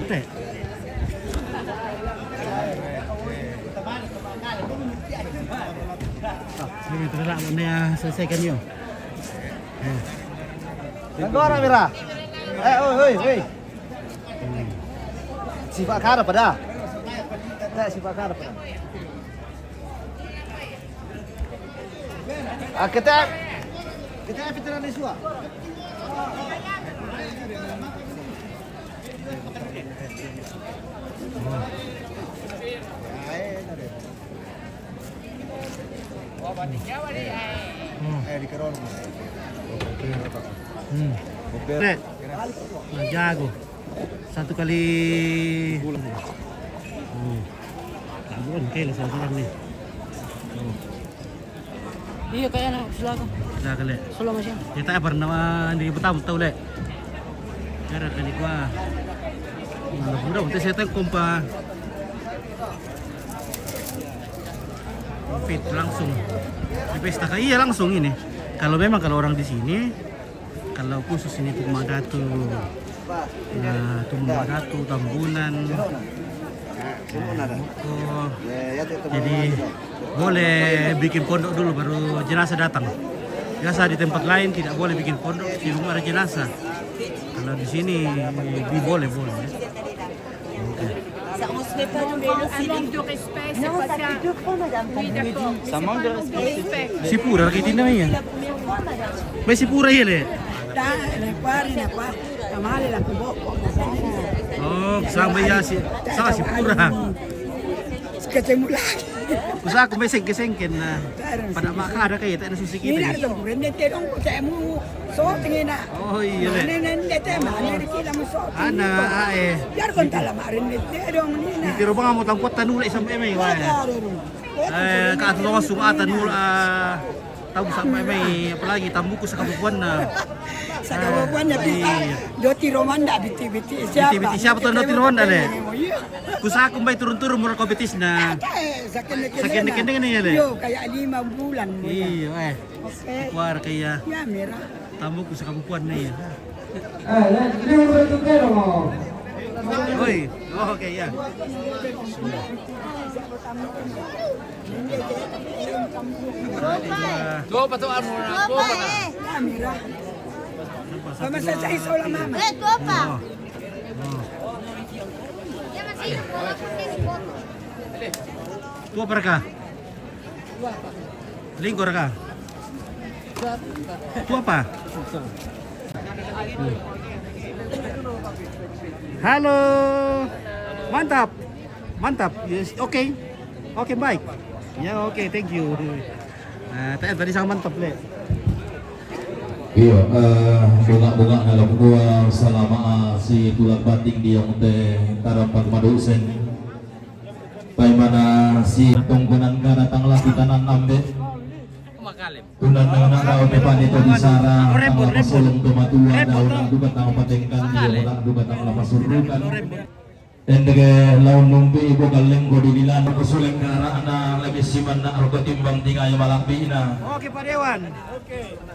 teh. Ini terlalu mana selesaikan yo. Agora mira. Oi. Sifat cara pada. Sifat cara pada. Kita fitiran di sua. Di keron. Nah, jago. Satu kali bulan. Bukan kayak sekarang nih. Iya kayak anak sudah kan. Sudah kali. Sudah masih. Kita pernah di tahu le. Cara kali gua. Nah, udah untuk saya kompa. Fit langsung di pesta iya langsung ini. Kalau memang kalau orang di sini, kalau khusus ini Tumadatu, nah Tumadatu, Tambunan, jadi boleh bikin pondok dulu baru jenazah datang. Biasa di tempat lain tidak boleh bikin pondok di rumah ada jenazah. Kalau di sini boleh. Ça, on se met pas de un manque de respect, c'est pas ça. Oui, d'accord. Ça manque de respect. Sipura kita namanya. May sipura ya le. Oh, sama ya sama sipura. Ketemu lagi. Usaha aku may sengke-sengken na pada makada kayo tayo nasusi kita. Ini ada berende terong ko sa mo. So tingin na. Oh iya le. Nende tema, nende kita mo so. Ana ae. Yar kon tala marende terong ni na. Pero bang mo tangkot tanula isang may wa. Kaatu mga sumata nula tahu sampai may apalagi tambuko sa kabubuan na. Sa kabubuan na doti romanda biti siapa tuh doti romanda le. Kusa akong may turun-turun mura kompetis na. Sakit na ya le. Yo kaya 5 bulan mo. Iyo Okay. Kuar kaya. Ya mira. Tambuko sa kabubuan na yan. Ini udah itu kero. Oy, okay ya. Dua pa to amo na. Dua pa na. Ya mira. Mama sa iso lang mama. Dua pa. Tua para ka? Lingkor ka? Tua pa? Halo. Mantap. Yes, okay, baik. Ya, oke, thank you. Nah, tadi sangat mantap, Le. Iya, bunga-bunga dalam gua selama si tulang bating di yang teh tarapak madusen. Bagaimana si tunggunan ka datang lagi tanan nambe. Tunan na na ote panito di sara tang pasulong tumatua daun ang dugat ang patengkan di wala dugat ang lapasurukan. Endege laun numpi ibu kaleng godi dilan pasuleng gara ana lagi siman na argo timbang tingay malampi na. Oke, Pak Dewan.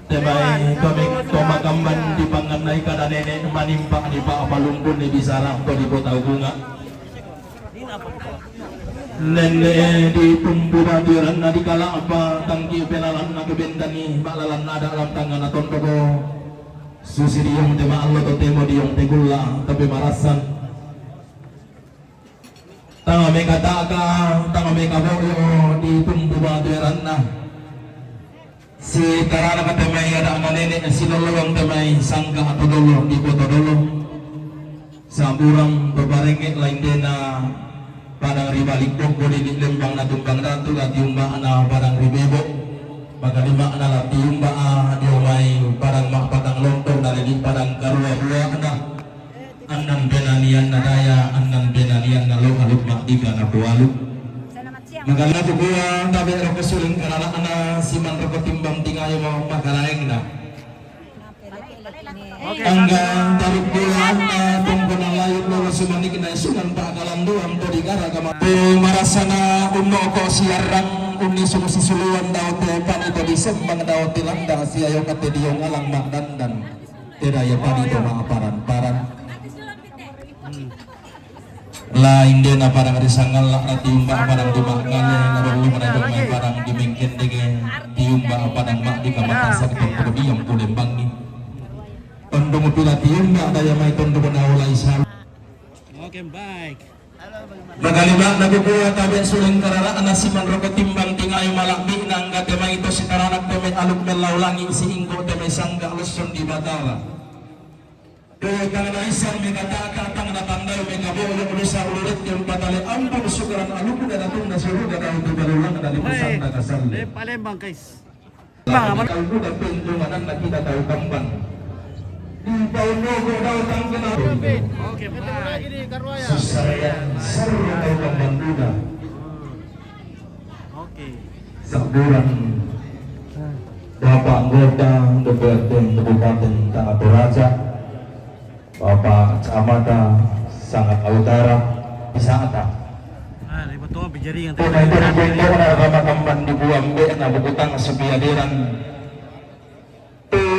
Temai kami tomakamban di panganay kada nenek manimpang di pa apalungkun di bisara ko di botau bunga. Nene di tumbuhan diran na di kala apa tangki penalan na kebentani balalan na dalam tangan na tontogo susi diyong tema Allah to temo diyong tegula tapi marasan tanga meka taka tanga meka boyo di tumbuhan diran na si karana katemay ada nenek sinolong temay sangka atau dolo di foto dolo samburang berbarenge lain dena padang ribalik boko di lembang na tumbang ratu at yumba na padang ribebo magalima na lati yumba di umay padang padang lontong na rin padang karua-rua na anang benanian na daya anang benanian na lo haluk makdiga na buwaluk magala po kuya tabi ero kasuling kanala na siman ro timbang tingayo mo magalaeng na angga tarik bulan tunggu na layut lo sumanik na isunan pa kalanduan to di gara kama marasana umno ko siarang uni sumusuluan daw te panito di sembang daw tilanda siayo kate diyo ngalang makdandan tidaya panito maaparan-paran lain dia na parang risanggal la na tiumba parang dimakanya nabawu manadong may parang dimingkin dege tiumba parang mak di kamatasak tong diam kulembang ni tondong pila tiumba daya may tondong na wala isal Okay, bike. magalima nabubuha tabi suling kararaan na si manroko timbang tingayo malakbi na angga temay ito si karanak temay aluk melaw langing si ingko temay sangga lusun di batala kaya kang naisang may katakatang natandaw may kabuo yung ulusa ululit yung patali ampang sugaran aluk na natong nasuro na daw ito balulang na lipusan na kasal Palembang, guys. laman kalbo na pintumanan na kita daw kamban di paunogo daw tang kenal Okay, bye. susarayan saru daw kamban duda Okay. saburan Bapak anggota DPRD Kabupaten Tanah Toraja, Bapak Camata Sangat Utara, bisa ata. Ah, iba to bijaringan Kung ito na kwento na kamakamban di Buambe na bukutang sa Biadiran.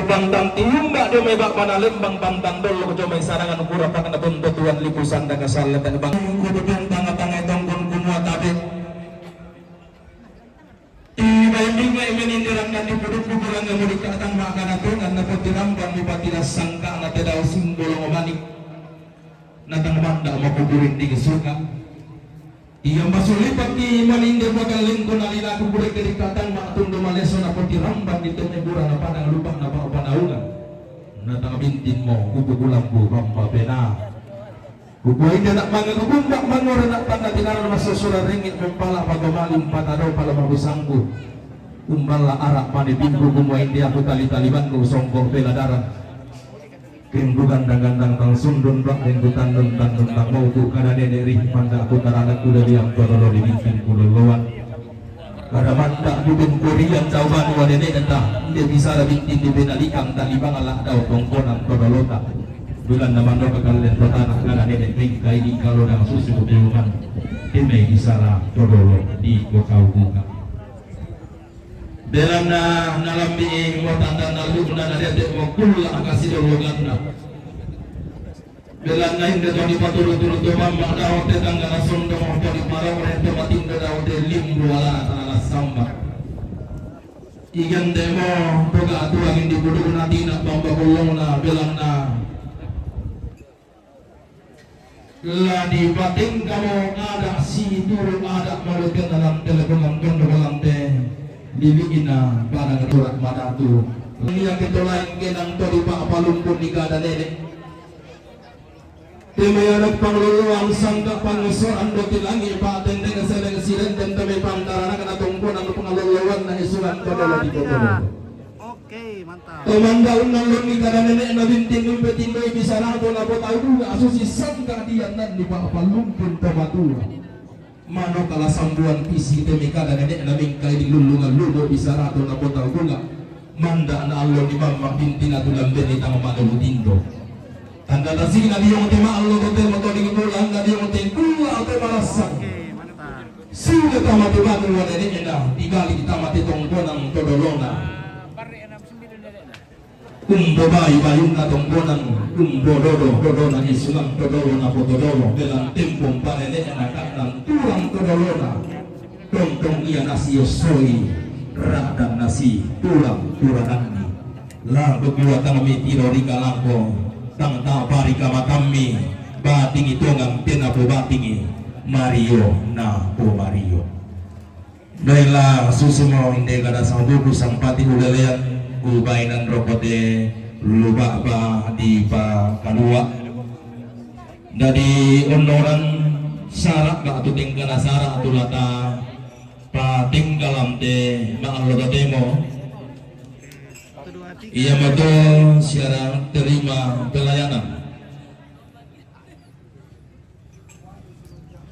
Bantang tiumba do may bakmanalim bang bantang dolo ko may sarangan ukura pa na buntuan lipusan da kasal ta bang kudutong tanga-tanga itong kunwa tabi. Ibang imenindiran na dipuduk-pukulan ng mudik katang makanatungan na pagtirambang ni patilas sangka na tadaw simbolo umanik na tangmanda mapuburin di kesuka iya masulipat di manindir magaling ko na nila kuburik dari katang makatundo maleso na pagtirambang dito may bura na padang lubang na panaunan na tangabintin mo kubukulang buhang papena Kukuhay na mga kubumbak manora na pagkatinaran masusura ringit mempala pagamaling patadaw pala mabusanggo kumbala arak panibinggo kumuhay di ako tali-taliban ko songkong peladaran kimbugan gandang tang sundun bak ringgutan tandun tak mau ku kada neneri panda aku taranak kuda diam kororo dibikin kululuan kada manda dubin kurian cauban wadene data dia bisa rabintin di benalikang talibang ala daw tongkonan korolota bulan naman do kagalen patana kada nenek ring kay di kalau nang susu tiuman timay isara todolo di kokau bunga dalam na nalambi mo tanda na lugna na dede mo kulla akasi dologan na belan na hindi to di paturo-turo to mamma daw te tangga na sundo mo to di paraw na to matinda daw te limbo wala na samba igan demo toga atuang hindi budu na tina pambakulong na belan na la di bating kamu ada si turun ada malukan dalam telepongan kondo dalam teh dibikin pada keturak madatu ini yang kita lain kenang to di pak palumpun di kada nenek temayanak pangluluang sangka pangusuran doki langi pak tendeng seleng silen dan teme pantarana kana tungkon ang pangaluluan na isulan to dalam di kotoro. Okay, mantap. Temandaun nang lungi kada nenek na bintin numpetin doy bisa rato na botau duga asusi sangka dian nan di pak palumpun tomatua. Mano kala sambuan pisi temi kada nenek na mingkai di lulungan ludo bisa rato na botau duga. Manda na allo di mamma bintin na tulang beni tang mano tindo. Tanda tasing na diyong tema allo ko tema to di kulang na diyong tema atau malasak. Okay, mantap. Sudah tamat batu wa nenek na tigali tamat tongkonang todolona. Bayi bayung na tongkonan dodo na isulang todolo na potodolo belang tempong panene na kanang tulang todolo na tongtong iya nasi yosoi radang nasi tulang turanani la bebuat kami tiro di kalangko tang tapari kamatami bating itongang tenapo batingi Mario na po Mario Baiklah susumo hindi kada sa buku sampati ulelean ubainan rokote luba ba di pa kanua dari onoran sarak ba tuting kana sara tulata pa tinggalam te maaloga demo iya mato siarang terima pelayanan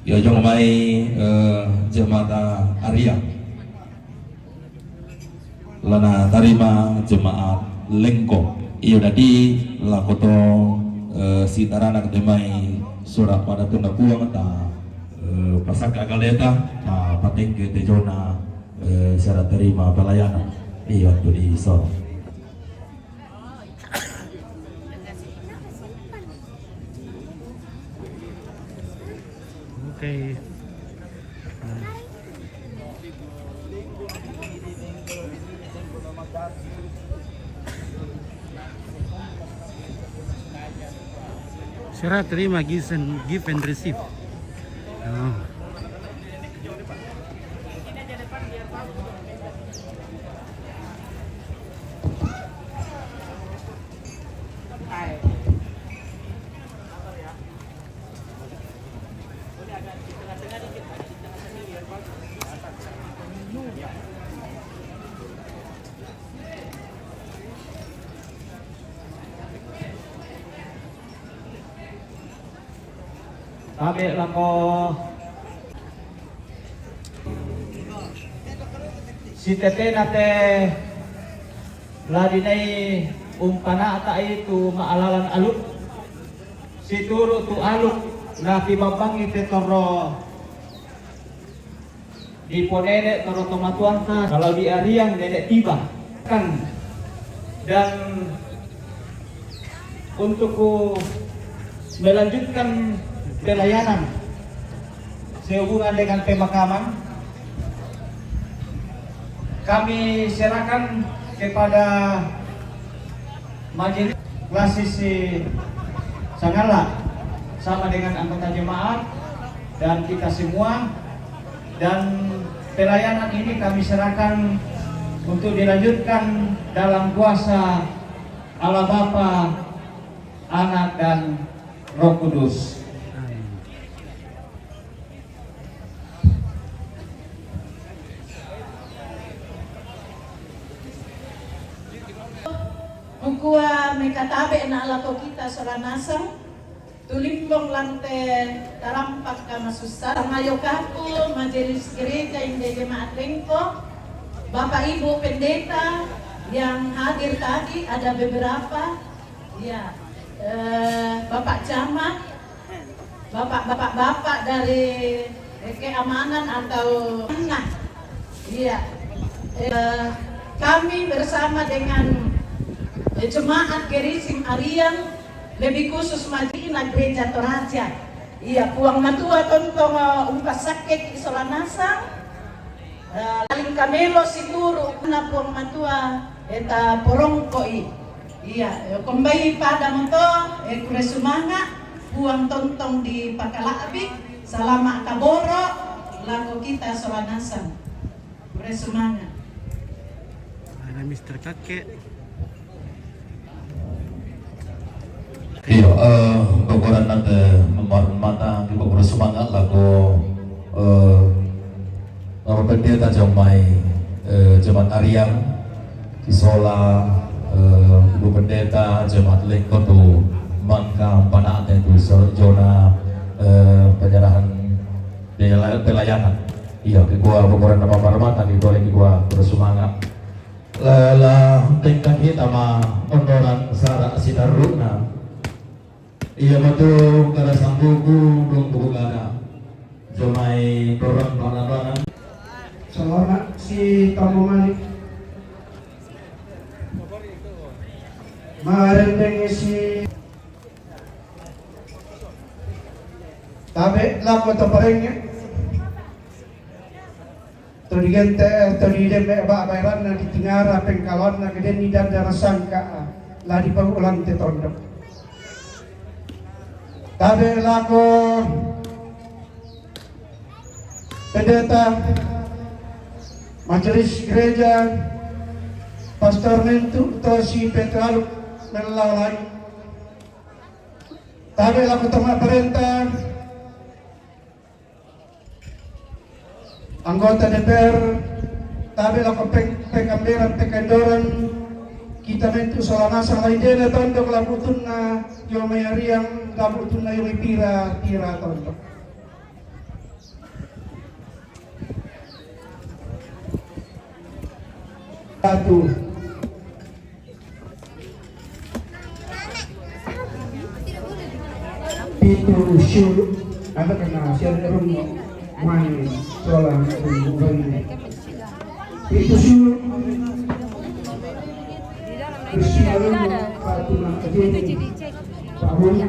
ya jong mai jemaat Arya lana tarima jemaat Lengkong iyo dadi lakoto sitarana ketemai surat pada tunda puang ta pasak agaleta ta pating ke tejona syarat terima pelayanan iyo tu di so Okay. Serah terima give and receive. Oh. Kami lako si tete nate ladinay umpana ata itu maalalan aluk si turu tu aluk na kibabang ite toro di ponene toro tomatuan ta kalau di ariang nenek tiba kan dan untuk melanjutkan pelayanan sehubungan dengan pemakaman kami serahkan kepada majelis klasisi Sangala sama dengan anggota jemaat dan kita semua, dan pelayanan ini kami serahkan untuk dilanjutkan dalam kuasa Allah Bapa, Anak dan Roh Kudus. Ungkua mekatabe na alako kita soranasang tulimbong lante tarampak ka masusar ngayo kapo majelis gereja inde jemaat lengko Bapak Ibu pendeta yang hadir tadi ada beberapa ya Bapak Camat, Bapak dari keamanan atau nah iya kami bersama dengan jemaat Gerisim Arian lebih khusus Madinah Gereja Toraja. Iya, puang matua tontong umpas sakit isolanasang. Laling kamelo situru na puang matua eta porongkoi. Iya, kembali pada moto kure sumanga puang tontong di Pakalabi selama kaboro laku kita solanasang. Kure sumanga. Ada Mr. Kakek. Iya, bakuran nanti membaru mata di bakuran semangat lagu nama pendeta jomai jemaat Ariang Kisola ibu pendeta jemaat Lengko tu mangka panah itu zona penyerahan pelayanan. Iya, gua bakuran nama parmata di boleh gua bersemangat. Lala tingkah kita mah ondoran sara sidaruna. Iya betul, kada sambuku dong buku kada. Jomai dorong mana-mana. Selamat si tamu malik. Marendeng si tabe lako to parengnya. Todigente todideme ba bayran na ditingara pengkalon na geden ni dan darasangka la di pangulang te tondok. Tabe lako pendeta majelis gereja pastor mentu to si Petraluk melalai. Tabe lako teman perintah anggota DPR. Tabe lako pengambilan pekendoran kita mentu solanasa lainnya tondok labutun na yung mayariang labutun na yung tira tondok. Satu itu syur ada kena siapa rumah main solan itu syur Namanya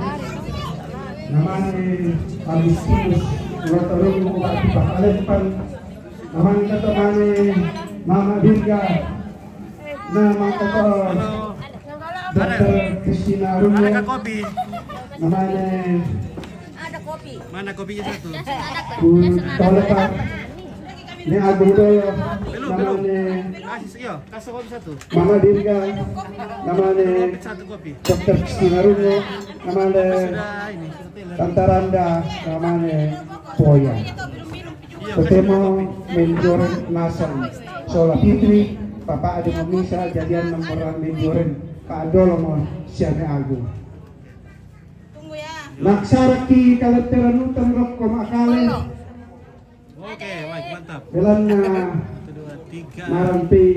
Agustinus Turun mo ba Pakalepan. Naman ka tamani Mama Dirga na mga kato Dr. Christina Mana Arunyo ka kopi? naman Mana kopinya satu? Tolapa ni Agung Doyo naman Kasih iyo, kasih kopi satu. Mama Dirga naman Kopi satu kopi. Dr. Christina Arunyo naman Sudah ini, sudah teler. Tantaranda naman Poya Ketemu menjoren nasan Sola Fitri Papa Adi Mamisa jadian nomor menjoren Pak Adolo mo siya ni Agung Naksaraki kalatteran utang rok ko makale Oke, baik, mantap. Belan na 1, 2, 3. narampi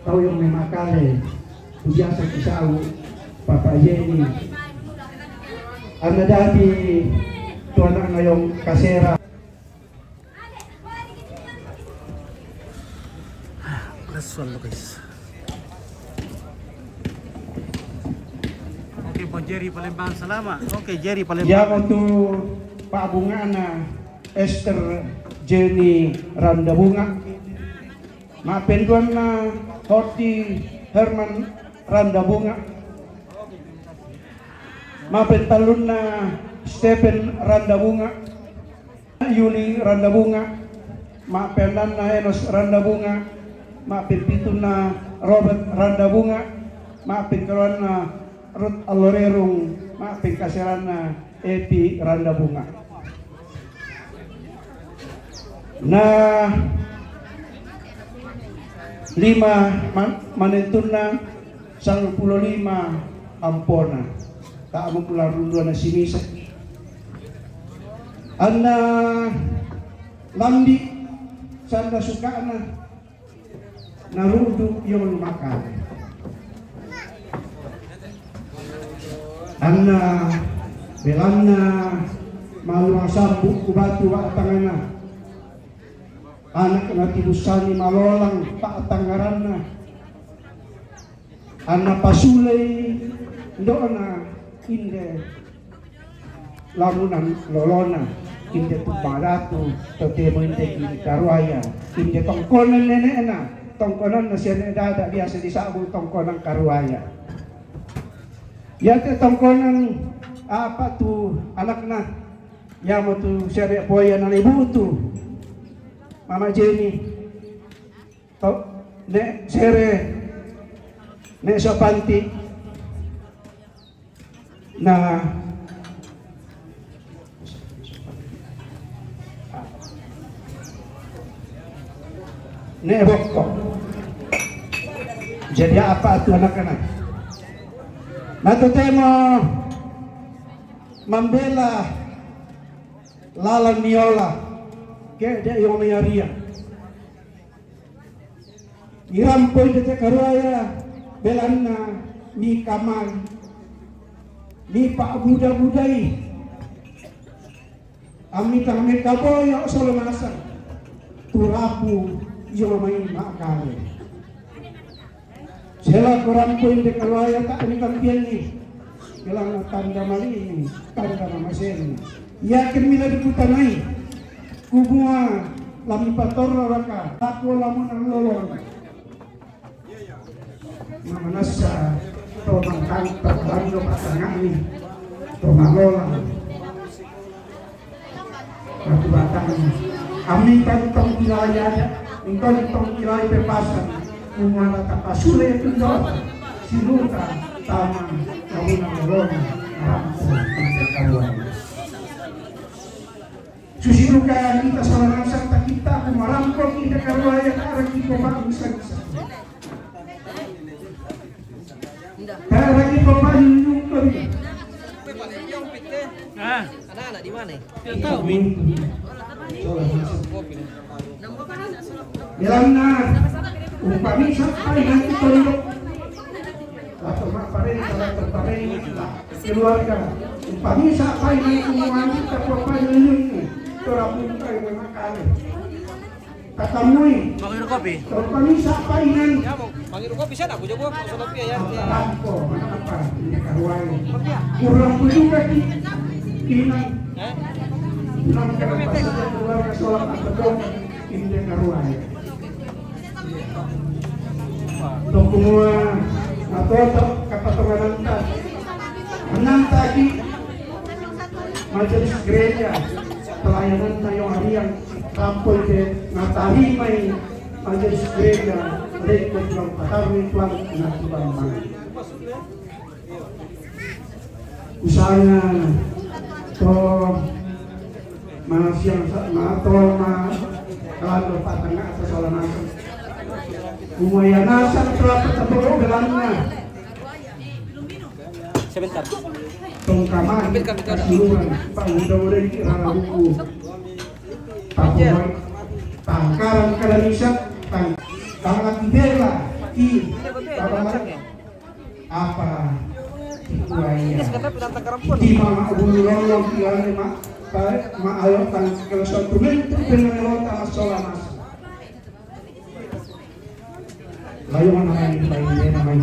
Tau yung may makale Biasa kisau Papa Yeni Anda dati Tuan na ngayong kasera Kasual lo guys. Oke, Pak Jerry Palembang selama. Oke, Jerry Palembang. Ya untuk Pak Bungana Esther Jenny Randa Bunga Maafin Tuan na Horti Herman Randa Bunga Maafin Talun na Stephen Randa Bunga Yuli Randa Bunga Maafin na Enos Randa Bunga Maafin Pitun na Robert Randa Bunga Maafin kawan na Ruth Alorerung Maafin kasiran na Epi Randa Bunga na 5 manentun na 15 ampona kaamong pula rundo na sinisa ana lambi sanda suka na narudo yung lumakan ana belana maluang sambu kubatu wa tangana anak na tibusani malolang paatangaran na anak pasulay doon na inde lamunan lolona inde tumbarato totemo inde karuaya inde tongkonan nene na tongkonan na siya dada biasa disabong tongkonan karuaya yate tongkonan apa tu anak na yamo tu siya poya na ibu tu Mama Jenny ne sere ne sopanti na ne bokko jadi apa itu anak-anak natutemo membela lalang niola kaya yung mayariya irampoy dete karuaya belan na ni kamal ni paabuda-budai amitang may kaboyo sa lumasan turapu yung may maakali sila kurampoy dete karuaya ka ni kampiyan ni bilang tanda mali ini tanda mamasen yakin mila diputanay Kubua lami patorra raka aku lamun lolong manasa tomang kantang bando patangani tomang lolang aku batang amin kantong kilaya kantong kilaya pepasan umana tapasule tundo sinuta tamang lamun lolong rampo kawan susirukan kita salah santa kita kumarampok kita karuaya arah kita bangsa karena kita banyak kali Anak-anak di mana? Tidak tahu. Bilang na upami sampai nanti tolong atau mak paring kalau terparing keluarga upami sampai nanti wangi terpapa ini terapun kayu makan katamui Mau kopi? upami sampai nanti Ya mau panggil kopi sana aku coba masuk kopi ya. rampo apa ini karuai kurang juga kinang keluarga sholat akadok ini karuan. Untuk semua natotok kapatongan menang tadi majelis gereja pelayanan tayong harian rampol de natalimay majelis gereja rekod ng patarwi tuang natibang usahanya to masiyang nato kalado patanga sa salanasan umayanasan trapat sa puro galangna Sebentar. tongkaman kasiluan pangudaw-udaw irarabuku pakumoy tangkaran kalanisan tangakibela babala apa Ini sekarang pinantang karampon. di mga ubululong kilala maayo kang instrumento pinanelota masolanas layo na kayo pa hindi naman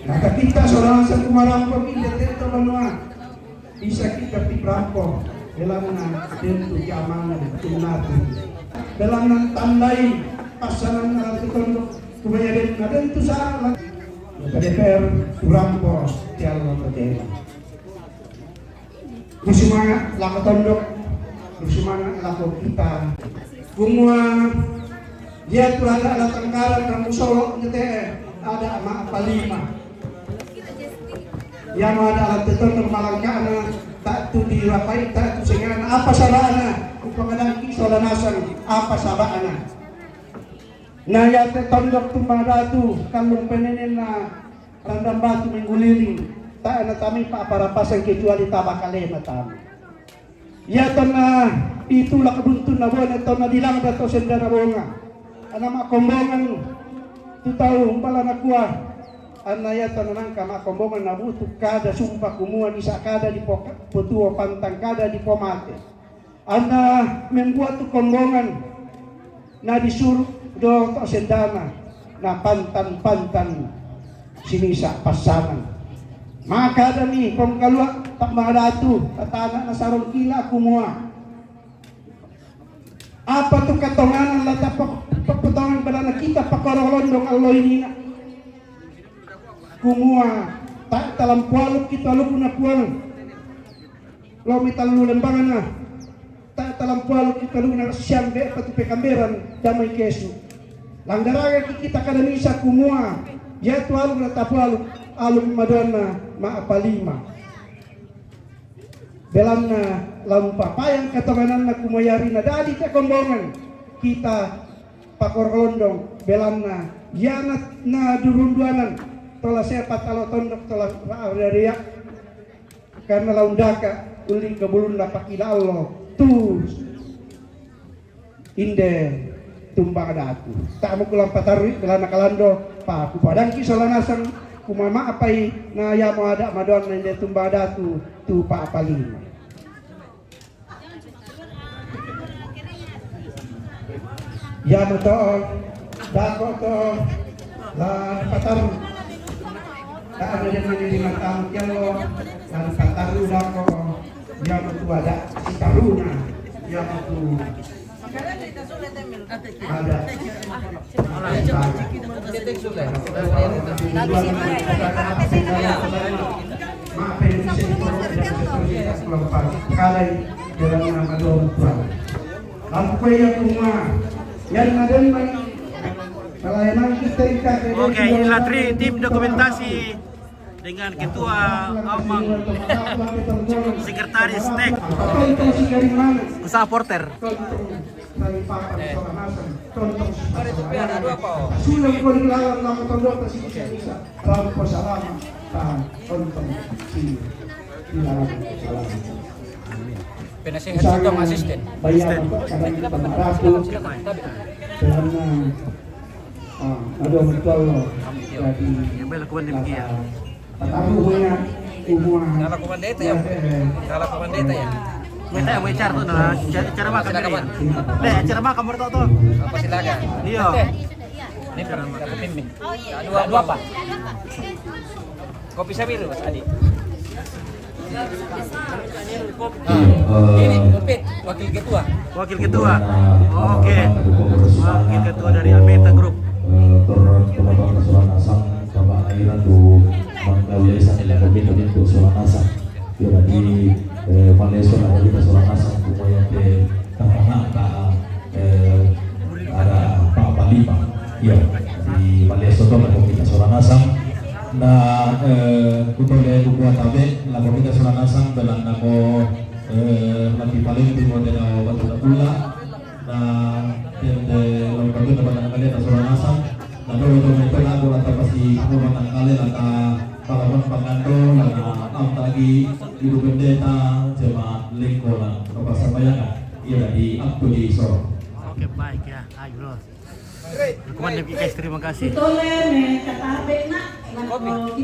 nakakita sa sa kumarampong dito banua bisa kita piprako dalam na dito yaman tunatu dalam ng tandai pasanan na tutulog kumayarin na dito sa DPR Turampo Tialo Tadela Kusimanga lako tondok Kusimanga lako kita kumua dia tuh ada tengkaran dan musolok nyete ada ama palima yang ada alat tetondok malangkana tak tu dirapai tak tu singana apa sabana upamadang kisolanasan apa sabana na ya tetondok tumbadatu kalung penenen na randam batu mengguliling tak na tami pa parapasan kecuali tabakale matami ya na itulah kebuntun na buwan ito na dilang dato senda na bunga ana makombongan tu tahu umpala na kuah ana ya na makombongan na butu kada sumpah kumua di sakada di potuo pantang kada di pomate ana membuat tu kombongan na disuruh do to sendana na pantan sinisa pasangan maka dami kung kalwa tak madatu tatana na sarong kila kumua apa tu katonganan lata papotongan pada na kita pakorolondong alloy nina kumua tak talam pualuk kita lupu na puang lo mitalu lembangan na tak talam pualuk kita lupu na siambe patu pekamberan damai kesu langgaraga kita kadamisa kumua ya tu aluk na tapualuk aluk madonna maapalima belamna lampa payang katonganan na kumayari na dadi ka kombongan kita pakorlondong belamna yanat na durunduanan tola sepat alo tondok tola raariak karena laundaka uli kebulun na pakila Allah tu inde tumbang datu tak mo kulang patarwi belana kalando pa kupadang kisolanasan kumama apai na ya mo ada madon na inde tumbang datu tu pa apalima ya mo to dako to la patar tak ada yang menerima tamu kialo dan pataru dako ya mo tu ada taruna ya mo tu ada Oke, inilah tim dokumentasi dengan ketua Amang sekretaris TEK usaha porter. Sulang ko nilalang lang tondok ta si Isa. Salamat po salamat ta tontong si nilalang salamat. Penasehat sitong asisten. Bayan po kadang pamarato. Karena ada betul jadi Bel kuan demikian. taruhnya semua. Kalau komandeta ya. Kalau komandeta ya. Kita yang bicara tuh nah cara makan dari. Cara makan menurut tuh. Apa silakan. Iya. Ini cara makan pimpin. Dua apa? Kopi sabiru Mas Adi. Ini Kopit, wakil ketua. Wakil ketua. Oke. Wakil ketua dari Ameta Group. Turun pelabang Solan Asang Bapak Airan tu Manggawiasa nila komite dito Solan Asang. Yun di Paleso na komite Solan Asang kumaya te tangana ka ada Pak Palima. Ya di Paleso to na komite Solan Asang na kutole buat tabe la komite Solan Asang dalam nako lagi paling di model batu pula na tende lompat na bata kali na Solan Asang na do ito may pala ko ata pasti ko bata kali ata palawan pangando na am tagi ibu bendeta jemaat lingkungan kepasabayangan iya di Abdu di Sorong. Oke, baik ya. Ayo, bro. Komandan guys, terima kasih. Ito le, may katabi na. Kita